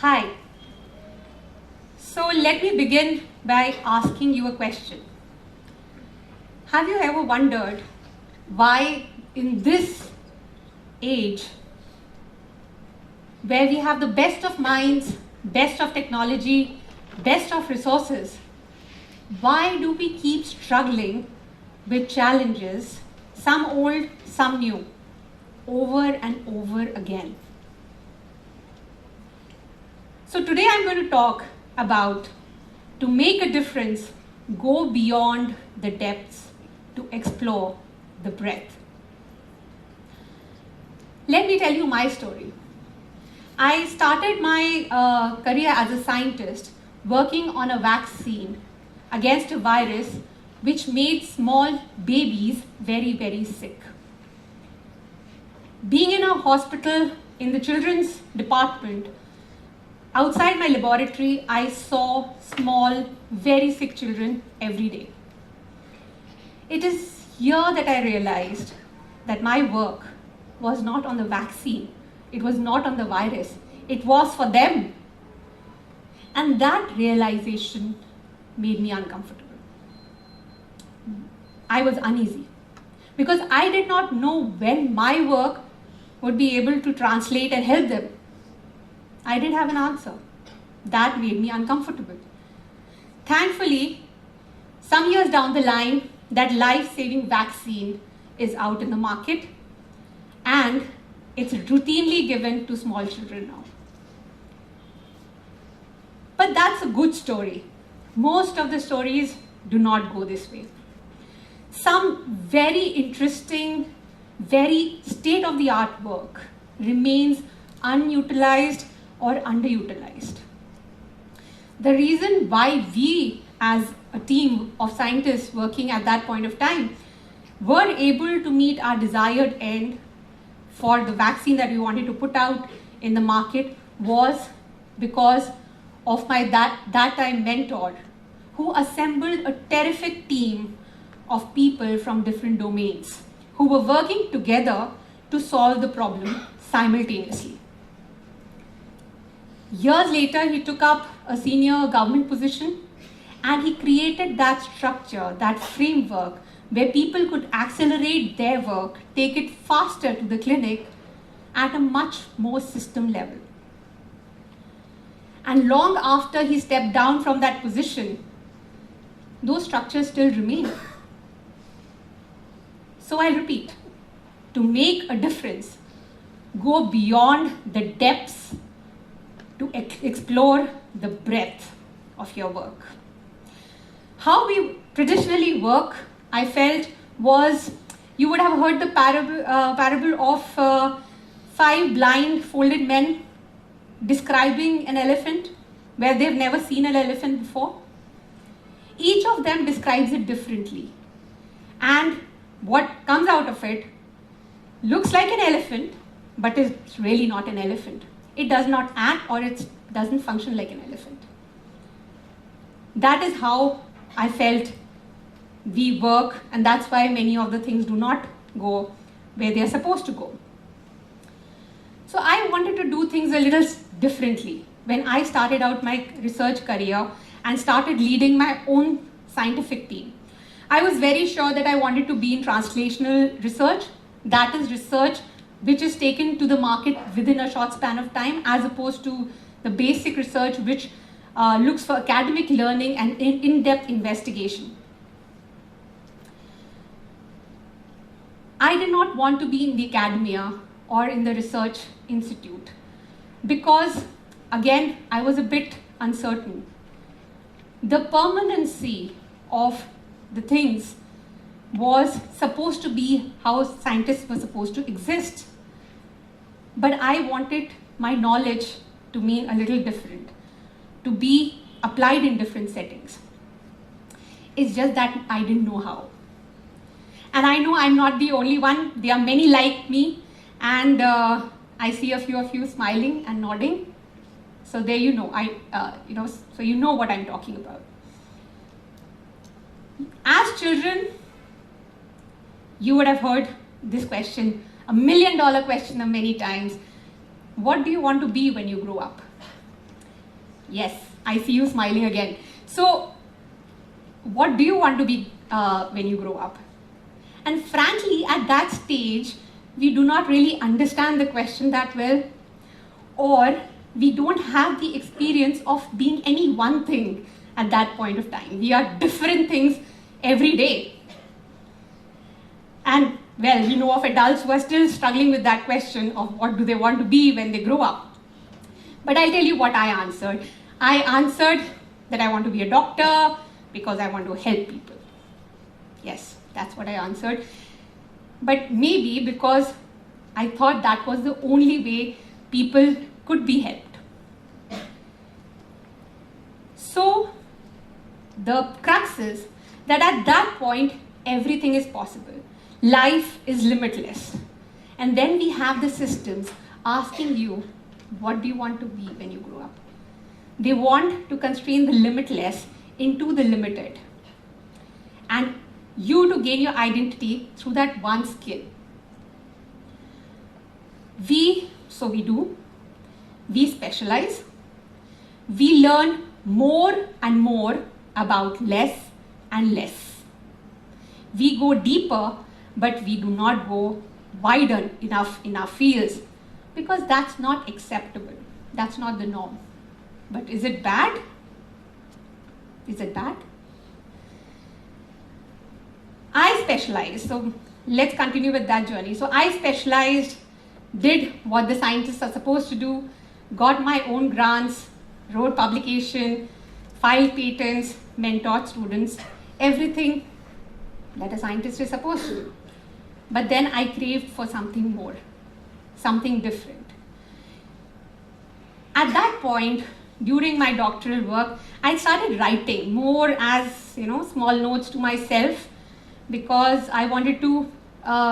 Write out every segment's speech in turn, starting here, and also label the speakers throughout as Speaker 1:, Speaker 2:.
Speaker 1: Hi. So let me begin by asking you a question. Have you ever wondered why in this age, where we have the best of minds, best of technology, best of resources, why do we keep struggling with challenges, some old, some new, over and over again? So today I'm going to talk about to make a difference, go beyond the depths to explore the breadth. Let me tell you my story. I started my career as a scientist working on a vaccine against a virus which made small babies very, very sick. Being in a hospital in the children's department, outside my laboratory, I saw small, very sick children every day. It is here that I realized that my work was not on the vaccine. It was not on the virus. It was for them. And that realization made me uncomfortable. I was uneasy because I did not know when my work would be able to translate and help them. I didn't have an answer. That made me uncomfortable. Thankfully, some years down the line, that life-saving vaccine is out in the market and it's routinely given to small children now. But that's a good story. Most of the stories do not go this way. Some very interesting, very state-of-the-art work remains unutilized or underutilized. The reason why we as a team of scientists working at that point of time were able to meet our desired end for the vaccine that we wanted to put out in the market was because of my that time mentor, who assembled a terrific team of people from different domains who were working together to solve the problem simultaneously. Years later, he took up a senior government position and he created that structure, that framework where people could accelerate their work, take it faster to the clinic at a much more system level. And long after he stepped down from that position, those structures still remain. So I repeat, to make a difference, go beyond the depths to explore the breadth of your work. How we traditionally work, I felt, was, you would have heard the parable of 5 blindfolded men describing an elephant where they've never seen an elephant before. Each of them describes it differently. And what comes out of it looks like an elephant, but it's really not an elephant. It does not act or it doesn't function like an elephant. That is how I felt we work, and that's why many of the things do not go where they are supposed to go. So I wanted to do things a little differently when I started out my research career and started leading my own scientific team. I was very sure that I wanted to be in translational research, that is research which is taken to the market within a short span of time, as opposed to the basic research which looks for academic learning and in-depth investigation. I did not want to be in the academia or in the research institute because, again, I was a bit uncertain. The permanency of the things was supposed to be how scientists were supposed to exist. But I wanted my knowledge to mean a little different, to be applied in different settings. It's just that I didn't know how. And I know I'm not the only one. There are many like me. And I see a few of you smiling and nodding. So there you know, so you know what I'm talking about. As children, you would have heard this question, $1 million question many times. What do you want to be when you grow up? Yes, I see you smiling again. So, what do you want to be when you grow up? And frankly, at that stage, we do not really understand the question that well, or we don't have the experience of being any one thing at that point of time. We are different things every day. And well, we know of adults who are still struggling with that question of what do they want to be when they grow up. But I'll tell you what I answered. I answered that I want to be a doctor because I want to help people. Yes, that's what I answered. But maybe because I thought that was the only way people could be helped. So the crux is that at that point, everything is possible. Life is limitless. And then we have the systems asking you, what do you want to be when you grow up? They want to constrain the limitless into the limited. And you to gain your identity through that one skill. We specialize. We learn more and more about less and less. We go deeper, but we do not go wider enough in our fields because that's not acceptable. That's not the norm. But is it bad? Is it bad? I specialized, so let's continue with that journey. So I specialized, did what the scientists are supposed to do, got my own grants, wrote publication, filed patents, mentored students, everything that a scientist is supposed to do. But then I craved for something more, something different. At that point, during my doctoral work, I started writing more as, small notes to myself because I wanted to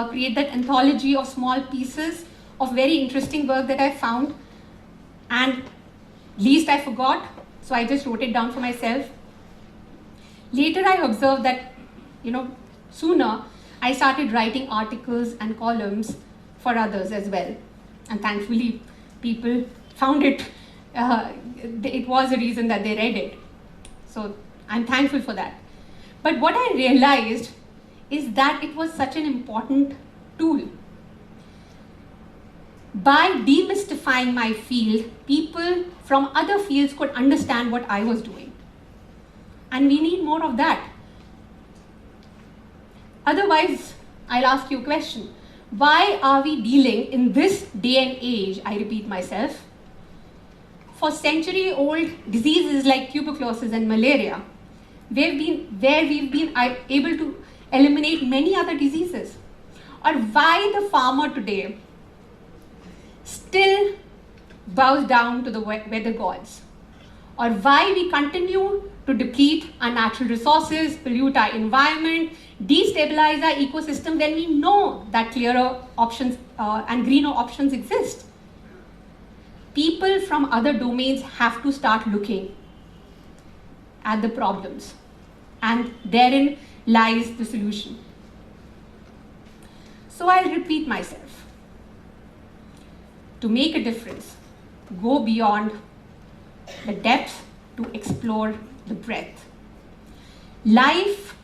Speaker 1: create that anthology of small pieces of very interesting work that I found. And least I forgot, so I just wrote it down for myself. Later I observed that, sooner I started writing articles and columns for others as well. And thankfully, people found it. It was a reason that they read it. So I'm thankful for that. But what I realized is that it was such an important tool. By demystifying my field, people from other fields could understand what I was doing. And we need more of that. Otherwise, I'll ask you a question. Why are we dealing in this day and age, I repeat myself, for century-old diseases like tuberculosis and malaria, where we've been able to eliminate many other diseases? Or why the farmer today still bows down to the weather gods? Or why we continue to deplete our natural resources, pollute our environment, destabilize our ecosystem when we know that clearer options and greener options exist? People from other domains have to start looking at the problems, and therein lies the solution. So I'll repeat myself. To make a difference, go beyond the depth to explore the breadth. Life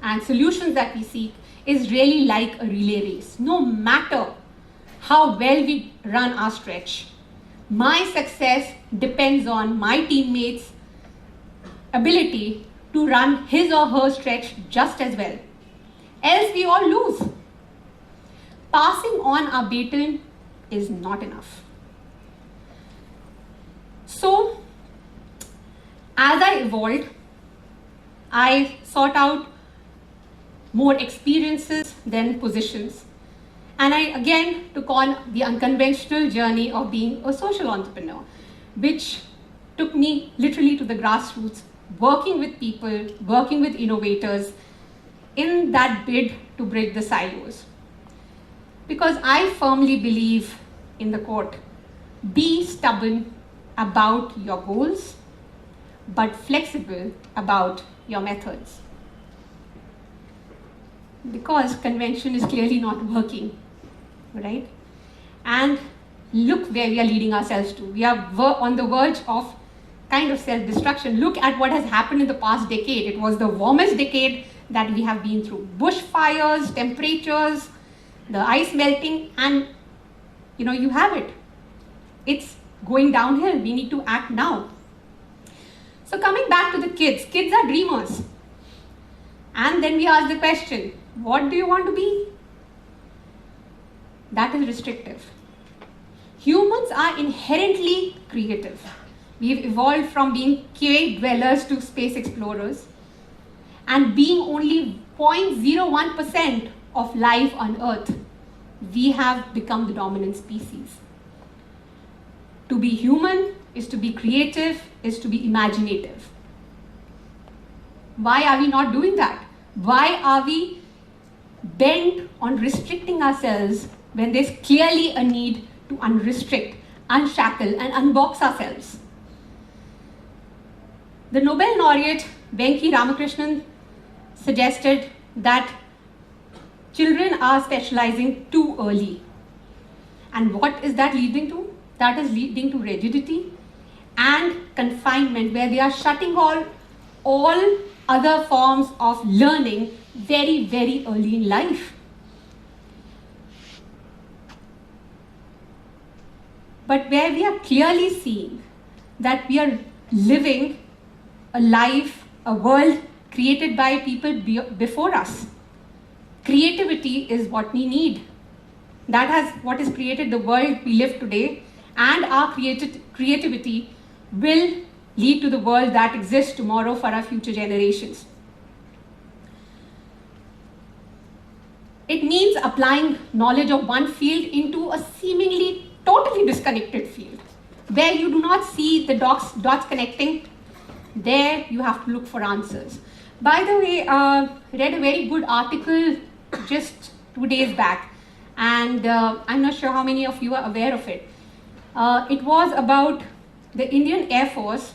Speaker 1: and solutions that we seek is really like a relay race. No matter how well we run our stretch, my success depends on my teammates' ability to run his or her stretch just as well. Else we all lose. Passing on our baton is not enough. So, as I evolved, I sought out more experiences than positions. And I again took on the unconventional journey of being a social entrepreneur, which took me literally to the grassroots, working with people, working with innovators in that bid to break the silos. Because I firmly believe in the quote, be stubborn about your goals, but flexible about your methods. Because convention is clearly not working, right? And look where we are leading ourselves to. We are on the verge of kind of self-destruction. Look at what has happened in the past decade. It was the warmest decade that we have been through. Bushfires, temperatures, the ice melting, and you have it. It's going downhill. We need to act now. So coming back to the kids are dreamers. And then we ask the question, what do you want to be? That is restrictive. Humans are inherently creative. We've evolved from being cave dwellers to space explorers, and being only 0.01% of life on Earth, we have become the dominant species. To be human is to be creative, is to be imaginative. Why are we not doing that? Why are we bent on restricting ourselves when there's clearly a need to unrestrict, unshackle, and unbox ourselves? The Nobel laureate Venki Ramakrishnan suggested that children are specializing too early. And what is that leading to? That is leading to rigidity and confinement, where they are shutting all other forms of learning very, very early in life. But where we are clearly seeing that we are living a life, a world created by people before us. Creativity is what we need. That has what has created the world we live today, and our creativity will lead to the world that exists tomorrow for our future generations. It means applying knowledge of one field into a seemingly totally disconnected field, where you do not see the dots connecting. There you have to look for answers. By the way, read a very good article just 2 days back, and I'm not sure how many of you are aware of it. It was about the Indian Air Force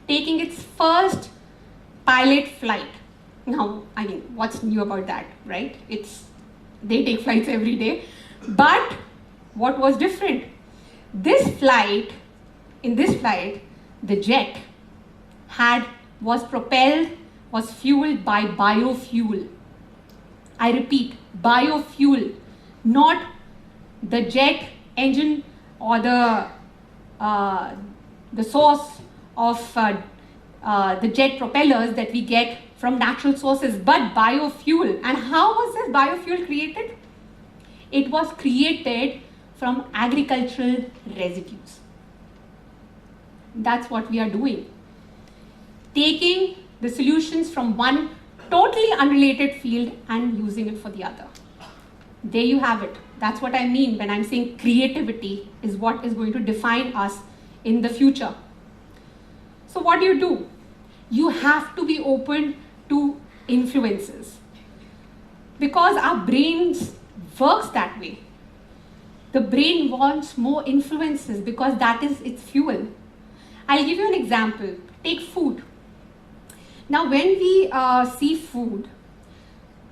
Speaker 1: taking its first pilot flight. Now, I mean, what's new about that, right? They take flights every day. But what was different? In this flight, the jet was fueled by biofuel. I repeat, biofuel, not the jet engine or the source of the jet propellers that we get from natural sources, but biofuel. And how was this biofuel created? It was created from agricultural residues. That's what we are doing. Taking the solutions from one totally unrelated field and using it for the other. There you have it. That's what I mean when I'm saying creativity is what is going to define us in the future. So what do? You have to be open to influences, because our brains works that way. The brain wants more influences because that is its fuel. I'll give you an example. Take food. Now when we see food,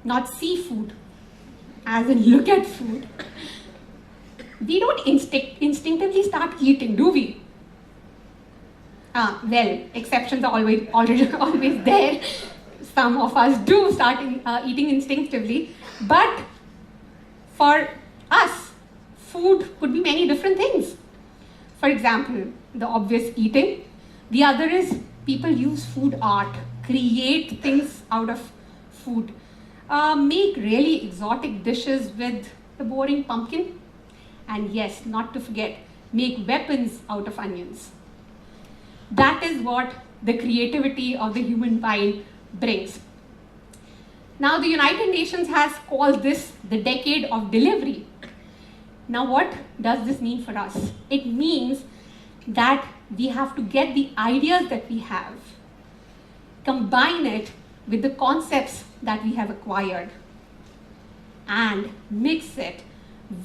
Speaker 1: not seafood, as in look at food, we don't instinctively start eating, do we? Well, exceptions are always there. Some of us do start eating instinctively, but for us, food could be many different things. For example, the obvious eating. The other is people use food art, create things out of food, make really exotic dishes with the boring pumpkin, and yes, not to forget, make weapons out of onions. That is what the creativity of the human mind brings. Now, the United Nations has called this the decade of delivery. Now, what does this mean for us? It means that we have to get the ideas that we have, combine it with the concepts that we have acquired, and mix it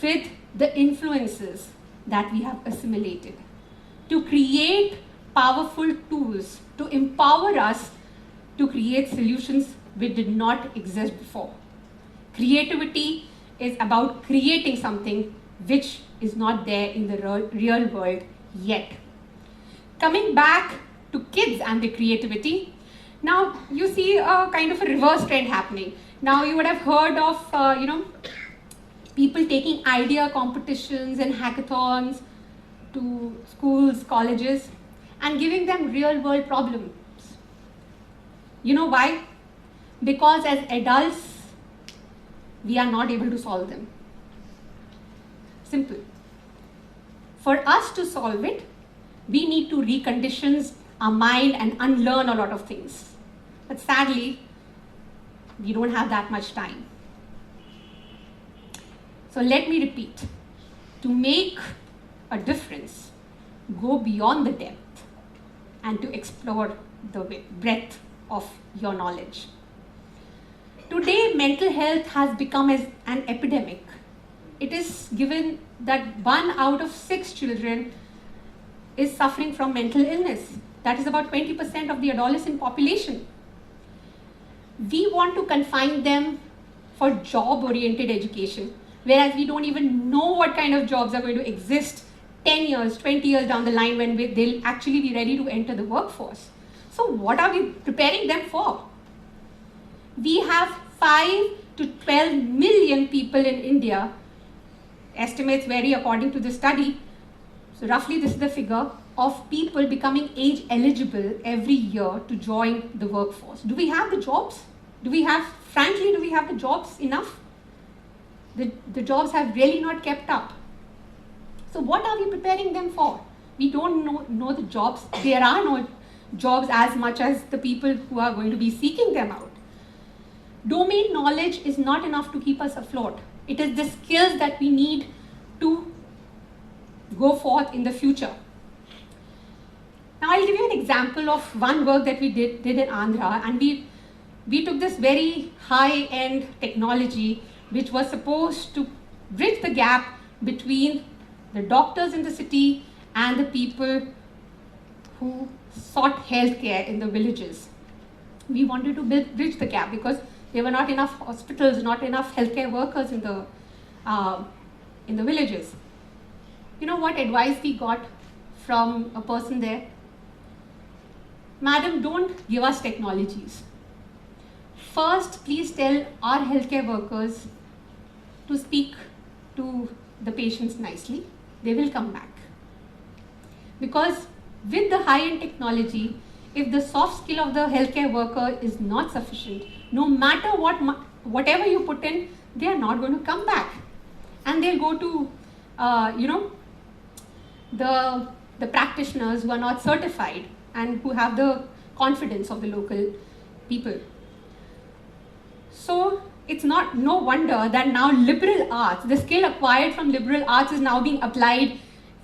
Speaker 1: with the influences that we have assimilated to create powerful tools to empower us to create solutions which did not exist before. Creativity is about creating something which is not there in the real world yet. Coming back to kids and their creativity. Now you see a kind of a reverse trend happening. Now you would have heard of people taking idea competitions and hackathons to schools, colleges, and giving them real world problems. You know why? Because as adults, we are not able to solve them. Simple. For us to solve it, we need to recondition our mind and unlearn a lot of things. But sadly, we don't have that much time. So let me repeat. To make a difference, go beyond the depth and to explore the breadth of your knowledge. Today, mental health has become an epidemic. It is given that 1 out of 6 children is suffering from mental illness. That is about 20% of the adolescent population. We want to confine them for job-oriented education, whereas we don't even know what kind of jobs are going to exist 10 years, 20 years down the line when they'll actually be ready to enter the workforce. So what are we preparing them for? We have 5 to 12 million people in India. Estimates vary according to the study. So roughly this is the figure of people becoming age eligible every year to join the workforce. Do we have the jobs? Do we have the jobs enough? The jobs have really not kept up. So what are we preparing them for? We don't know the jobs. There are no jobs as much as the people who are going to be seeking them out. Domain knowledge is not enough to keep us afloat. It is the skills that we need to go forth in the future. Now I'll give you an example of one work that we did in Andhra, and we took this very high-end technology which was supposed to bridge the gap between the doctors in the city and the people who sought healthcare in the villages. We wanted to bridge the gap because there were not enough hospitals, not enough healthcare workers in the villages. You know what advice we got from a person there? Madam, don't give us technologies. First, please tell our healthcare workers to speak to the patients nicely. They will come back. Because with the high-end technology, if the soft skill of the healthcare worker is not sufficient, no matter whatever you put in, they are not going to come back. And they'll go to, the practitioners who are not certified and who have the confidence of the local people. So it's no wonder that now liberal arts, the skill acquired from liberal arts is now being applied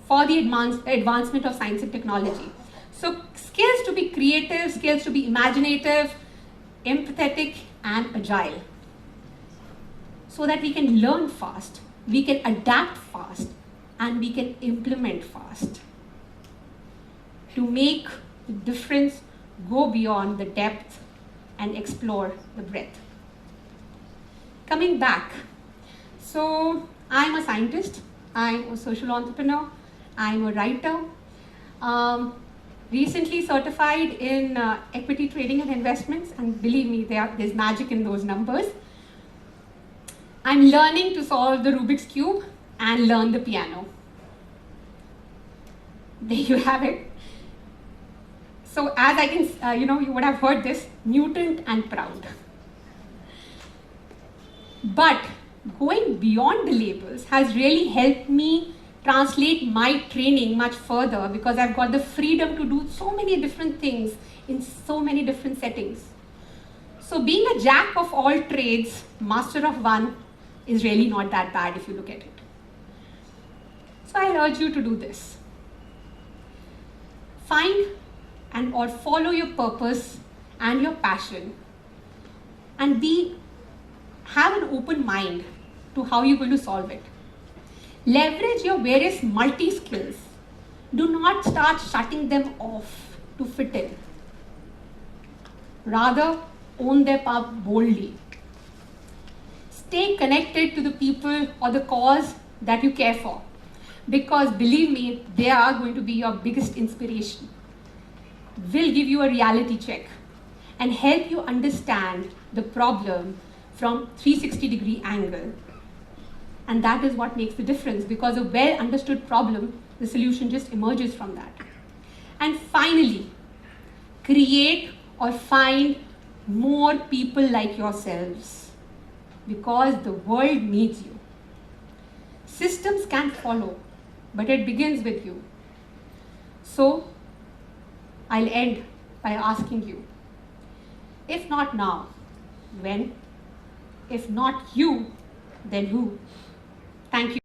Speaker 1: for the advancement of science and technology. So skills to be creative, skills to be imaginative, empathetic and agile. So that we can learn fast, we can adapt fast, and we can implement fast. To make the difference, go beyond the depth and explore the breadth. Coming back, so I'm a scientist, I'm a social entrepreneur, I'm a writer, recently certified in equity trading and investments, and believe me, there's magic in those numbers. I'm learning to solve the Rubik's Cube and learn the piano. There you have it. So as I can, you would have heard this, mutant and proud. But going beyond the labels has really helped me translate my training much further because I've got the freedom to do so many different things in so many different settings. So being a jack of all trades, master of one, is really not that bad if you look at it. So I urge you to do this. Find or follow your purpose and your passion and have an open mind to how you're going to solve it. Leverage your various multi-skills. Do not start shutting them off to fit in. Rather, own their path boldly. Stay connected to the people or the cause that you care for. Because believe me, they are going to be your biggest inspiration. will give you a reality check and help you understand the problem from 360-degree angle. And that is what makes the difference, because a well understood problem, the solution just emerges from that. And finally, create or find more people like yourselves, because the world needs you. Systems can follow, but it begins with you. So I'll end by asking you, if not now, when? If not you, then who? Thank you.